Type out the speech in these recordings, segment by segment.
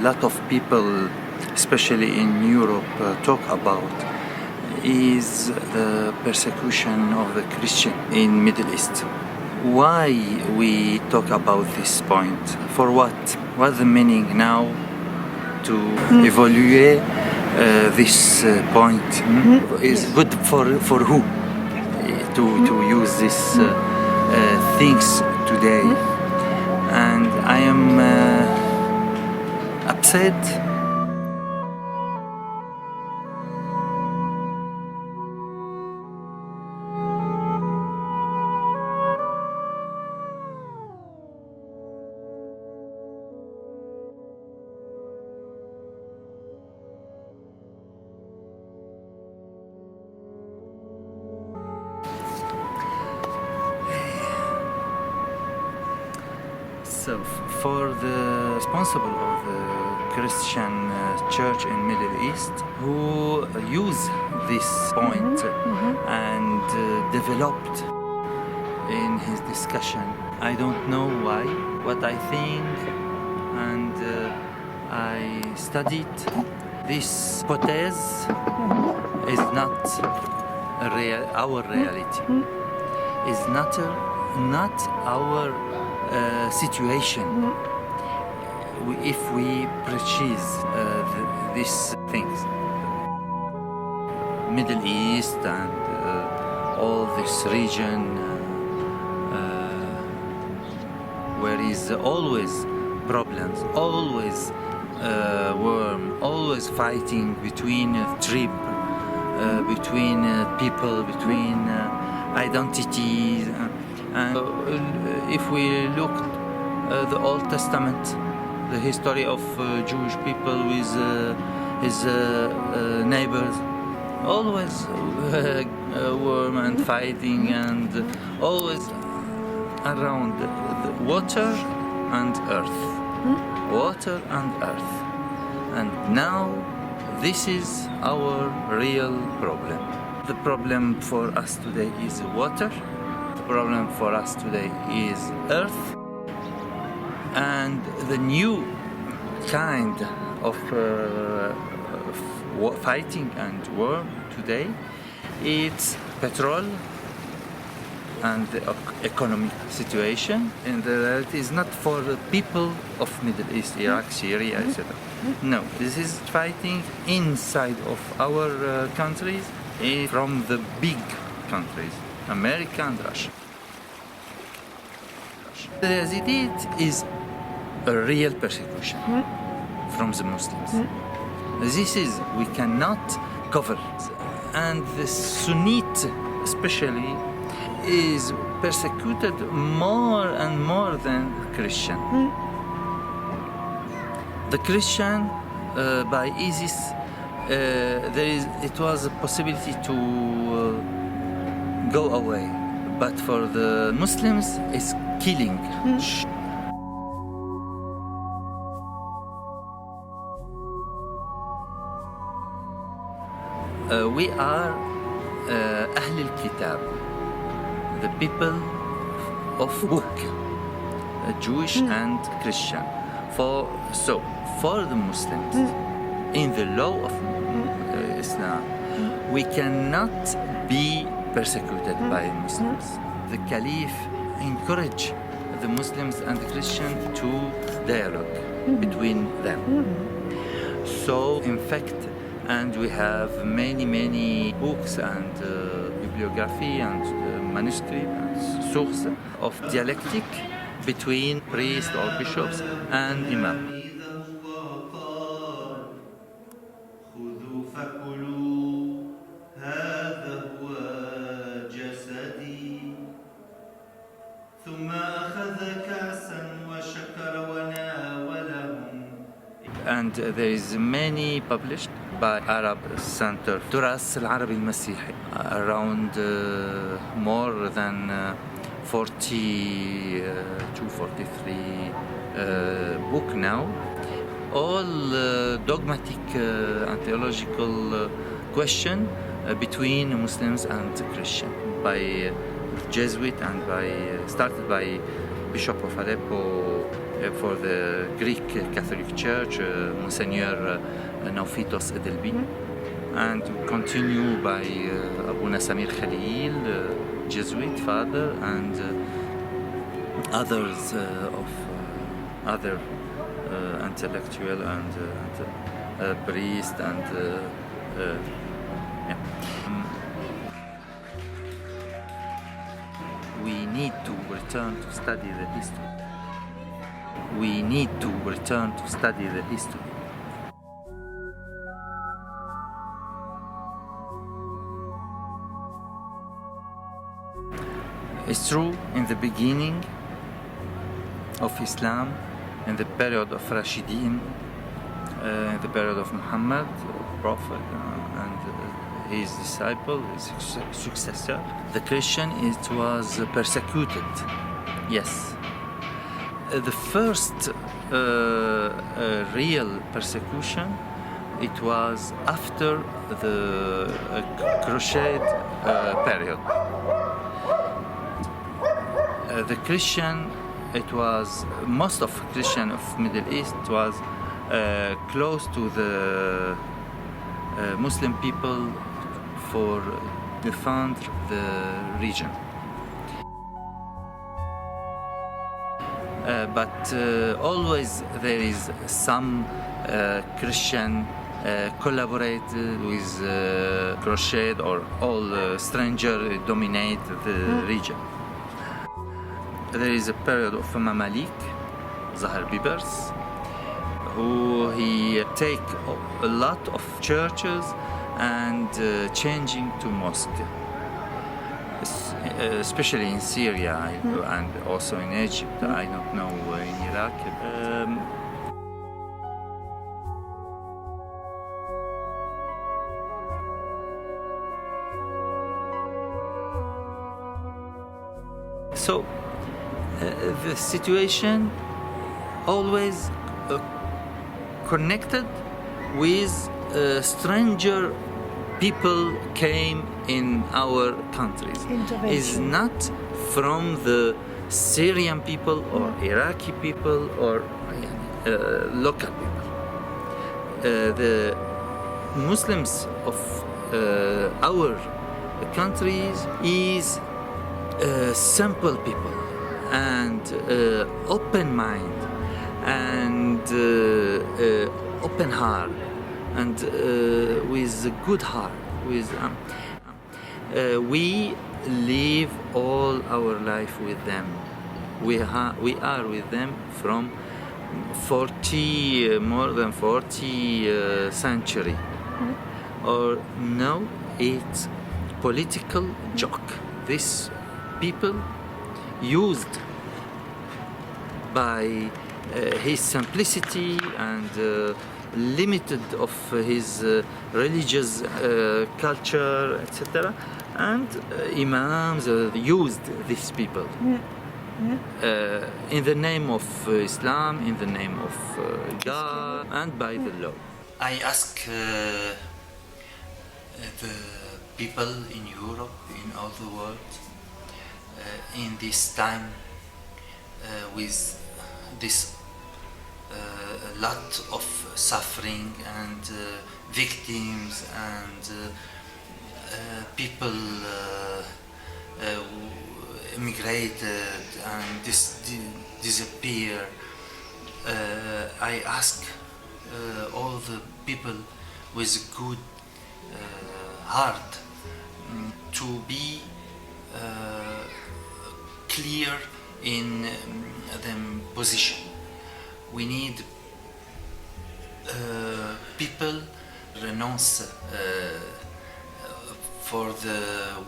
lot of people, especially in Europe, talk about is the persecution of the Christian in Middle East. Why we talk about this point? For what? What's the meaning now to evaluate this point? Is good for who to use these things today? And I am upset. So, for the responsible of the Christian church in Middle East, who use this point and developed in his discussion, I don't know why. What I think, and I studied this hypothesis is not our reality. Is not our situation. If we purchase these things, Middle East and all this region, where is always problems, always war, always fighting between tribe, between people, between identities. And if we look at the Old Testament, the history of Jewish people with his neighbors, always war and fighting, and always around the water and earth. Water and earth. And now this is our real problem. The problem for us today is water. The problem for us today is earth. And the new kind of fighting and war today, it's petrol and the economic situation. And that is not for the people of Middle East, Iraq, Syria, etc. No, this is fighting inside of our countries, from the big countries, America and Russia. As it is a real persecution from the Muslims. This is, we cannot cover. And the Sunnite especially is persecuted more and more than Christian. The Christian by ISIS, it was a possibility to go away, but for the Muslims, it's killing. We are أهل الكتاب, the people of book, Jewish and Christian. For the Muslims, in the law of Islam, we cannot be persecuted by Muslims. The Caliph encouraged the Muslims and the Christians to dialogue between them. So, in fact, and we have many books and bibliography and manuscript and source of dialectic between priests or bishops and imam. And there is many published by Arab Center تراث العربي المسيحي, around more than 42, 43 book now, all dogmatic and theological question between Muslims and Christian by Jesuit and started by Bishop of Aleppo for the Greek Catholic Church, Monsignor Naufitos Edelbi, and continue by Abuna Samir Khalil, Jesuit father, and others of other intellectual and priest and yeah. We need to return to study the history. We need to return to study the history. It's true, in the beginning of Islam, in the period of Rashidin, in the period of Muhammad, Prophet, and his disciple, his successor, the Christian, it was persecuted. Yes. The first real persecution, it was after the Crusade period. The Christian, it was most of Christian of Middle East was close to the Muslim people for defend the region. But always there is some Christian collaborate with Crusade, or all stranger dominate the region. There is a period of Mamalik, Zahar Bibers, who he take a lot of churches and changing to mosque, especially in Syria and also in Egypt. I don't know in Iraq. So the situation always connected with stranger people came in our countries. Is not from the Syrian people or Iraqi people or local people. The Muslims of our countries is simple people and open mind and open heart and with a good heart. With we live all our life with them. We are with them from 40 more than 40 century. Or no, it's political joke. This people used by his simplicity and limited of his religious culture, etc. And imams used these people in the name of Islam, in the name of God, and by the law. I ask the people in Europe, in all the world, in this time with this lot of suffering and victims and people immigrated and disappear. I ask all the people with good heart to be clear in the position. We need people renounce for the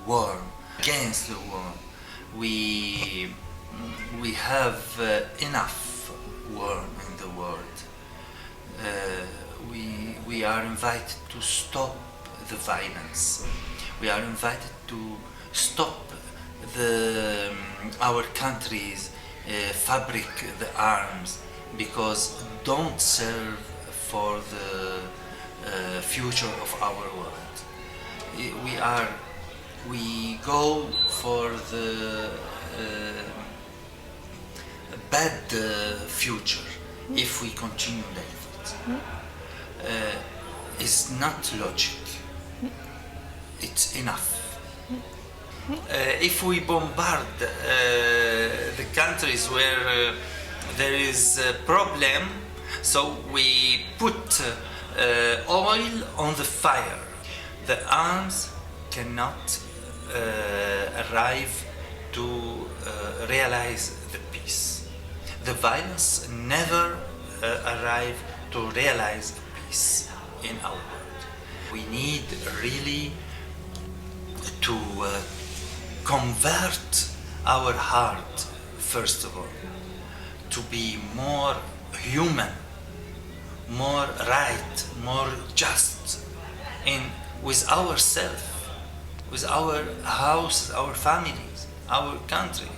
war, against the war. We have enough war in the world. We are invited to stop the violence. We are invited to stop our countries fabric the arms, because don't serve for the future of our world. We go for the bad future if we continue like that. It's not logic. It's enough. If we bombard the countries where there is a problem, so we put oil on the fire, the arms cannot arrive to realize the peace. The violence never arrive to realize peace in our world. We need really to convert our heart, first of all, to be more human, more right, more just with ourselves, with our house, our families, our country.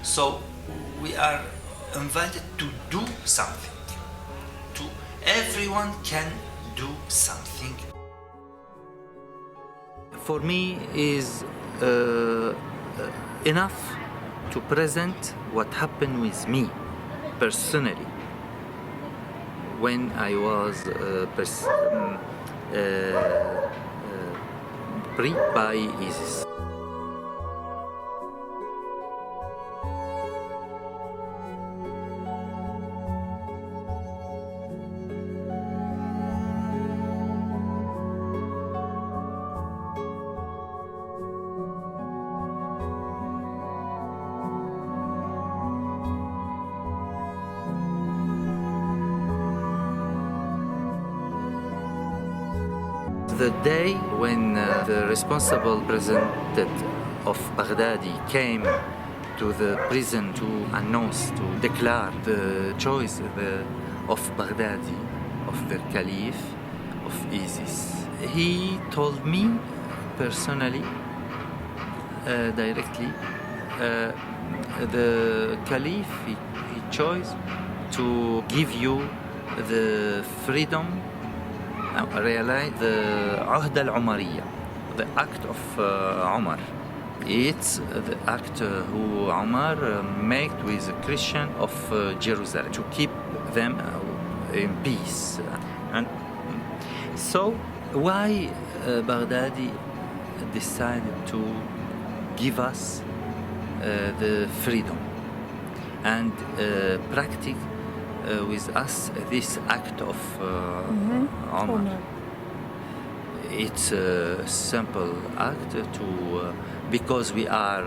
So we are invited to do something. Everyone can do something. For me is enough to present what happened with me personally when I was raped by ISIS. The day when the responsible president of Baghdadi came to the prison to announce, to declare the choice of Baghdadi, of the Caliph of ISIS, he told me personally, directly, the Caliph, he chose to give you the freedom, realize the Ahd al-Umariyya, the act of Umar. It's the act who Umar made with the Christian of Jerusalem to keep them in peace. And so why Baghdadi decided to give us the freedom and practice with us this act of Umar. It's a simple act to because we are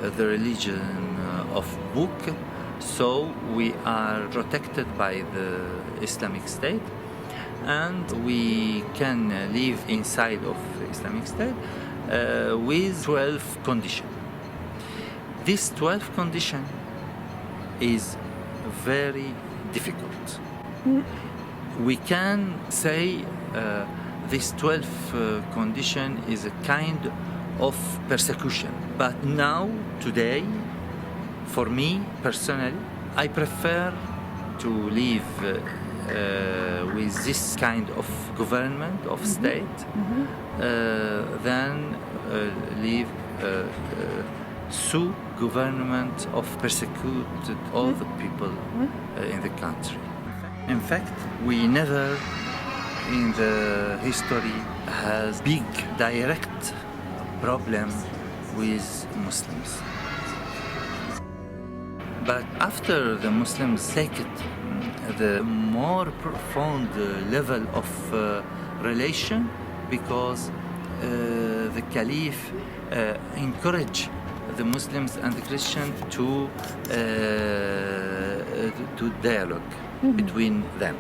the religion of book, so we are protected by the Islamic State, and we can live inside of the Islamic State with 12 conditions. This 12 condition is very difficult. We can say this 12 condition is a kind of persecution. But now, today, for me personally, I prefer to live with this kind of government, of state, than live sous government of persecuted all the people in the country. In fact, we never in the history has big direct problem with Muslims. But after the Muslims take it, the more profound level of relation, because the Caliph encouraged the Muslims and the Christians to dialogue between them.